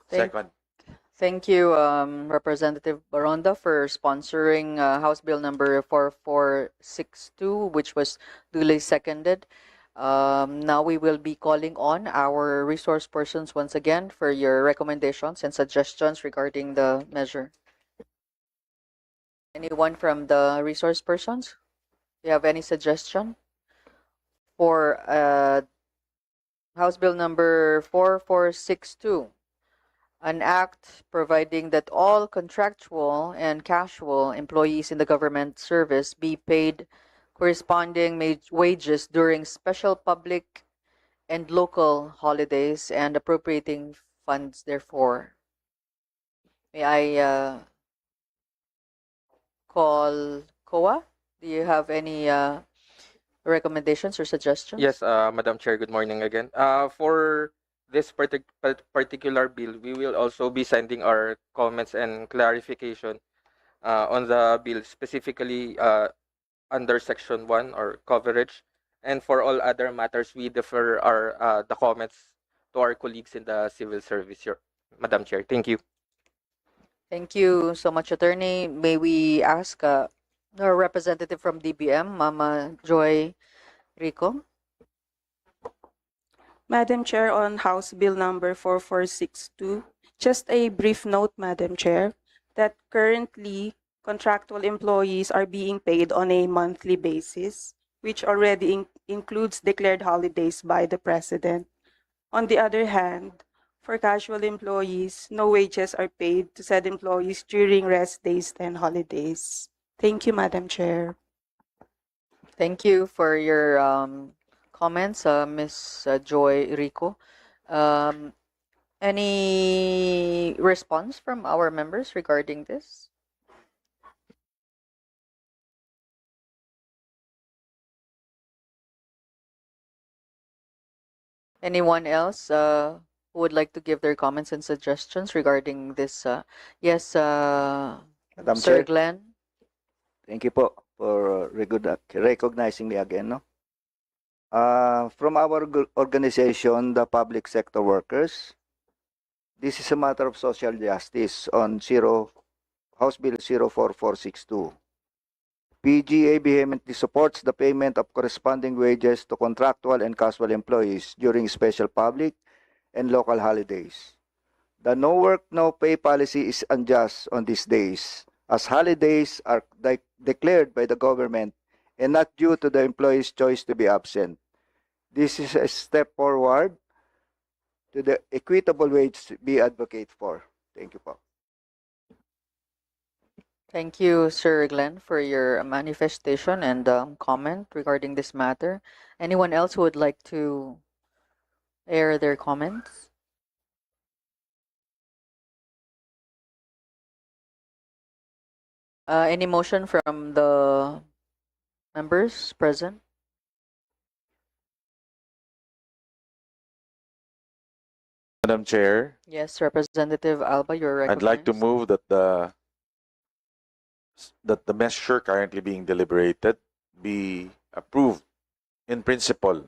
Second. Thank you, Representative Baronda, for sponsoring House Bill number 4462, which was duly seconded. Now we will be calling on our resource persons once again for your recommendations and suggestions regarding the measure. Anyone from the resource persons? Do you have any suggestion for House Bill number 4462? An act providing that all contractual and casual employees in the government service be paid corresponding wages during special public and local holidays and appropriating funds therefore. May I call COA? Do you have any recommendations or suggestions? Yes, Madam Chair, good morning again. For this particular bill, we will also be sending our comments and clarification on the bill, specifically under Section 1 or coverage. And for all other matters, we defer the comments to our colleagues in the civil service, Madam Chair. Thank you. Thank you so much, Attorney. May we ask a representative from DBM, Mama Joy Rico? Madam Chair, on House Bill number 4462, just a brief note, Madam Chair, that currently contractual employees are being paid on a monthly basis, which already includes declared holidays by the President. On the other hand, for casual employees, no wages are paid to said employees during rest days and holidays. Thank you, Madam Chair. Thank you for your comments, Ms. Joy Rico. Any response from our members regarding this? Anyone else who would like to give their comments and suggestions regarding this? Yes, Madam Sir Chair, Glenn. thank you po for recognizing me again. No? From our organization, the Public Sector Workers, this is a matter of social justice on House Bill 04462. PGA vehemently supports the payment of corresponding wages to contractual and casual employees during special public and local holidays. The no work, no pay policy is unjust on these days, as holidays are declared by the government and not due to the employee's choice to be absent. This is a step forward to the equitable wage we advocate for. Thank you po. Thank you, Sir Glenn, for your manifestation and comment regarding this matter. Anyone else who would like to air their comments? Any motion from the members present? Madam Chair, Yes, Representative Alba, you're recognized. I'd like to move that the measure currently being deliberated be approved in principle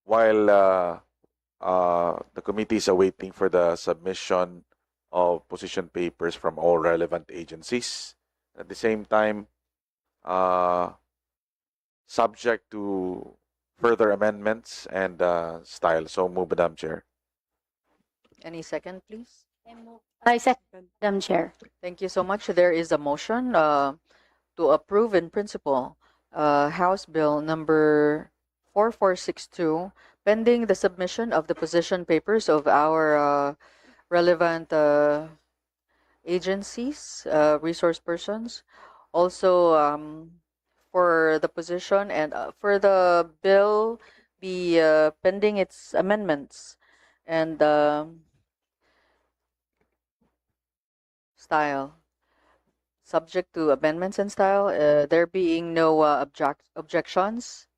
while the committee is awaiting for the submission of position papers from all relevant agencies. At the same time, subject to further amendments and style. So move, Madam Chair. Any second, please? I second, Madam Chair. Thank you so much. There is a motion to approve in principle House Bill number 4462, pending the submission of the position papers of our relevant agencies, resource persons. Also, for the position and for the bill be pending its amendments and style. Subject to amendments and style, there being no objections.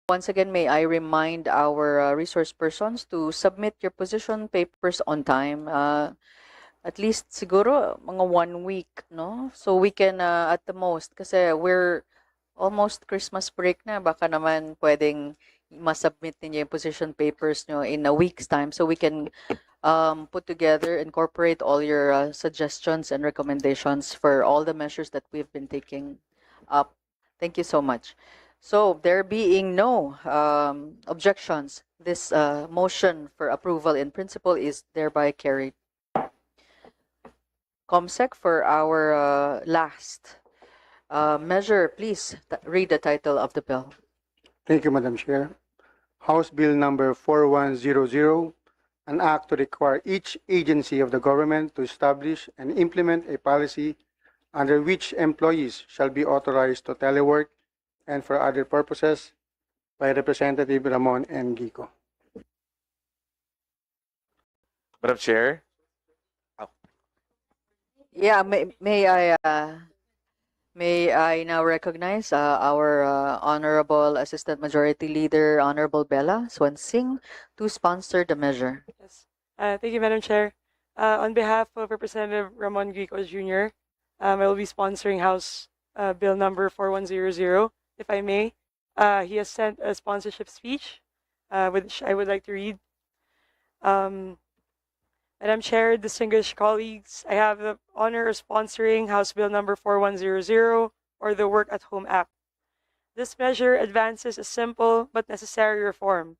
Once again, may I remind our resource persons to submit your position papers on time. At least siguro mga 1 week, no? So we can at the most, kasi we're almost Christmas break na, baka naman pwedeng masubmit ninyo yung position papers nyo in a week's time so we can put together, incorporate all your suggestions and recommendations for all the measures that we've been taking up. Thank you so much. So there being no objections, this motion for approval in principle is thereby carried. COMSEC, for our last measure, please read the title of the bill. Thank you, Madam Chair. House Bill number 4100, an act to require each agency of the government to establish and implement a policy under which employees shall be authorized to telework and for other purposes, by Representative Ramon N. Gico. Madam Chair, Yeah, may I now recognize our Honorable Assistant Majority Leader, Honorable Bella Swansing, to sponsor the measure. Yes. Thank you, Madam Chair. On behalf of Representative Ramon Guico Jr., I will be sponsoring House Bill number 4100, if I may. He has sent a sponsorship speech, which I would like to read. Madam Chair, distinguished colleagues, I have the honor of sponsoring House Bill number 4100, or the Work at Home Act. This measure advances a simple but necessary reform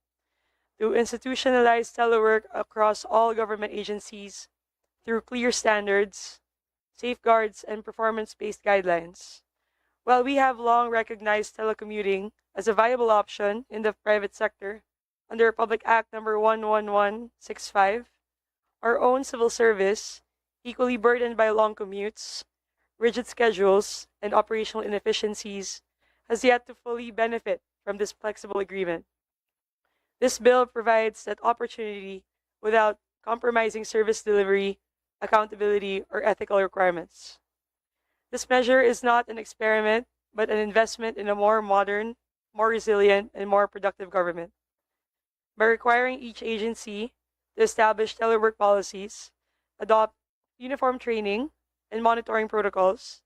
to institutionalize telework across all government agencies through clear standards, safeguards, and performance-based guidelines. While we have long recognized telecommuting as a viable option in the private sector under Public Act number 11165, our own civil service, equally burdened by long commutes, rigid schedules, and operational inefficiencies, has yet to fully benefit from this flexible agreement. This bill provides that opportunity without compromising service delivery, accountability, or ethical requirements. This measure is not an experiment, but an investment in a more modern, more resilient, and more productive government. By requiring each agency to establish telework policies, adopt uniform training and monitoring protocols,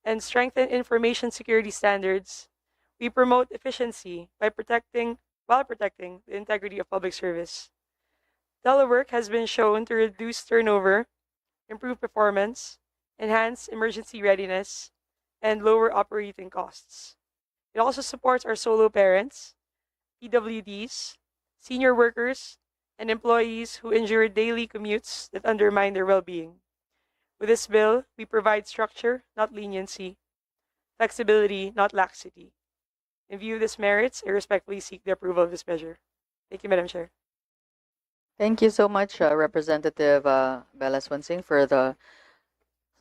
and strengthen information security standards, we promote efficiency while protecting the integrity of public service. Telework has been shown to reduce turnover, improve performance, enhance emergency readiness, and lower operating costs. It also supports our solo parents, PWDs, senior workers, and employees who endure daily commutes that undermine their well-being. With this bill, we provide structure, not leniency, flexibility, not laxity. In view of this merits, I respectfully seek the approval of this measure. Thank you, Madam Chair. Thank you so much, Representative Bella Swansing, for the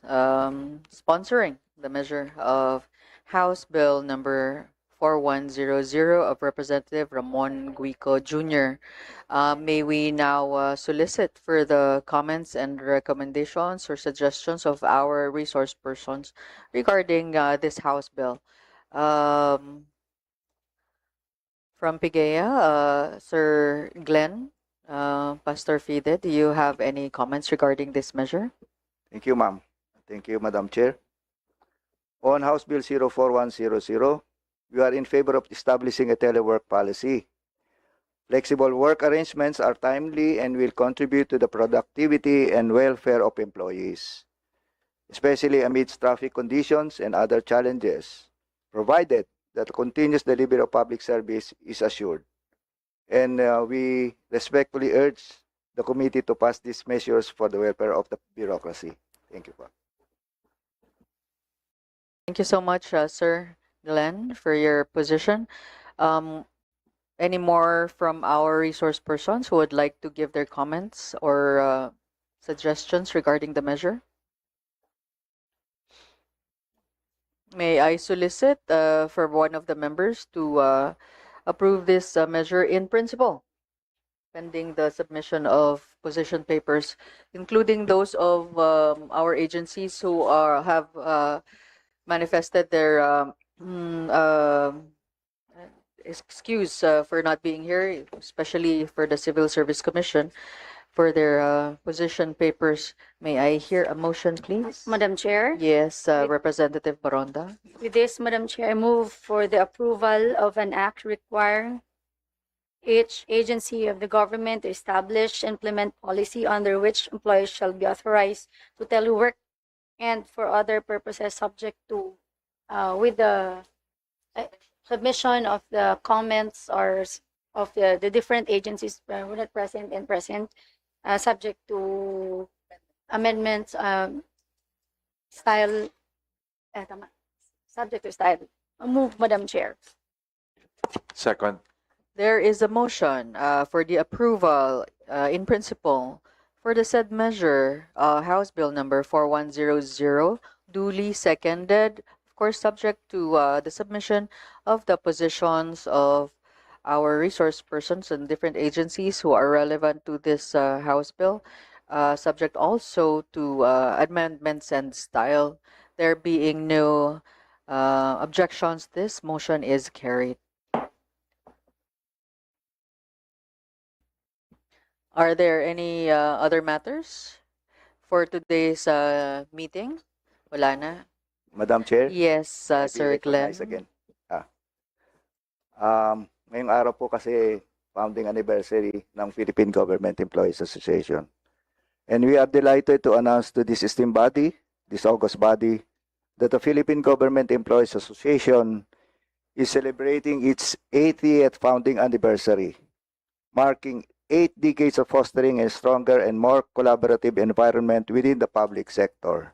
sponsoring the measure of House Bill number 4100 of Representative Ramon Guico Jr. May we now solicit for the comments and recommendations or suggestions of our resource persons regarding this House Bill. From PIGEA, Sir Glenn, Pastor Fide, do you have any comments regarding this measure? Thank you, ma'am. Thank you, Madam Chair. On House Bill 04100, we are in favor of establishing a telework policy. Flexible work arrangements are timely and will contribute to the productivity and welfare of employees, especially amidst traffic conditions and other challenges, provided that continuous delivery of public service is assured. And we respectfully urge the committee to pass these measures for the welfare of the bureaucracy. Thank you. Thank you so much, Sir Glenn, for your position. Any more from our resource persons who would like to give their comments or suggestions regarding the measure? May I solicit for one of the members to approve this measure in principle, pending the submission of position papers, including those of our agencies who have manifested their excuse for not being here, especially for the Civil Service Commission, for their position papers. May I hear a motion, please? Madam Chair, Yes, Representative Baronda. with this, Madam Chair, I move for the approval of an act requiring each agency of the government to establish and implement policy under which employees shall be authorized to telework and for other purposes subject to, with the submission of the comments or of the different agencies not present and present, subject to amendments, style, subject to style. Move, Madam Chair. Second. There is a motion for the approval in principle for the said measure, House Bill number 4100, duly seconded, of course, subject to the submission of the positions of our resource persons and different agencies who are relevant to this House Bill, subject also to amendments and style. There being no objections, this motion is carried. Are there any other matters for today's meeting? Wala na? Madam Chair? Yes, May I be Sir Glenn. recognized again? Ngayong araw po kasi founding anniversary ng Philippine Government Employees Association. And we are delighted to announce to this esteemed body, this august body, that the Philippine Government Employees Association is celebrating its 80th founding anniversary, marking 8 decades of fostering a stronger and more collaborative environment within the public sector.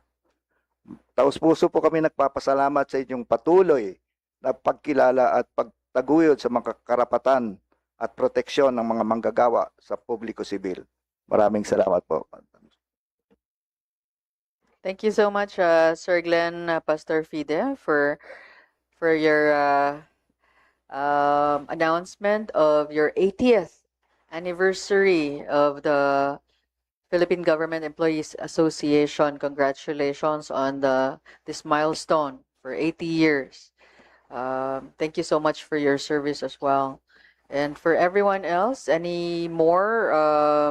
Taus-puso po kami nagpapasalamat sa inyong patuloy na pagkilala at pagtaguyod sa mga karapatan at proteksyon ng mga manggagawa sa publiko sibil. Maraming salamat po. Thank you so much, Sir Glenn Pastor Fide, for your announcement of your 80th anniversary of the Philippine Government Employees Association. Congratulations on this milestone for 80 years. Thank you so much for your service as well. And for everyone else, any more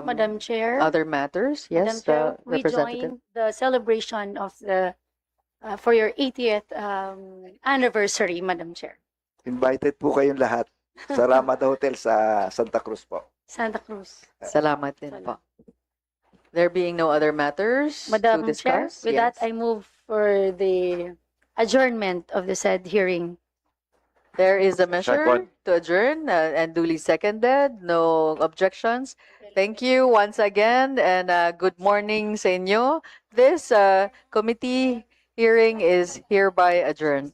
Madam Chair. other matters? Madam Yes, Chair, we Representative. join the celebration of the for your 80th anniversary, Madam Chair. Invited po kayong lahat sa Ramada Hotel sa Santa Cruz po. Santa Cruz. Salamat din po. There being no other matters Madam to Chair, discuss? with Yes. that, I move for the adjournment of the said hearing. There is a measure Second. to adjourn and duly seconded. No objections. Thank you once again and good morning sa inyo. This committee hearing is hereby adjourned.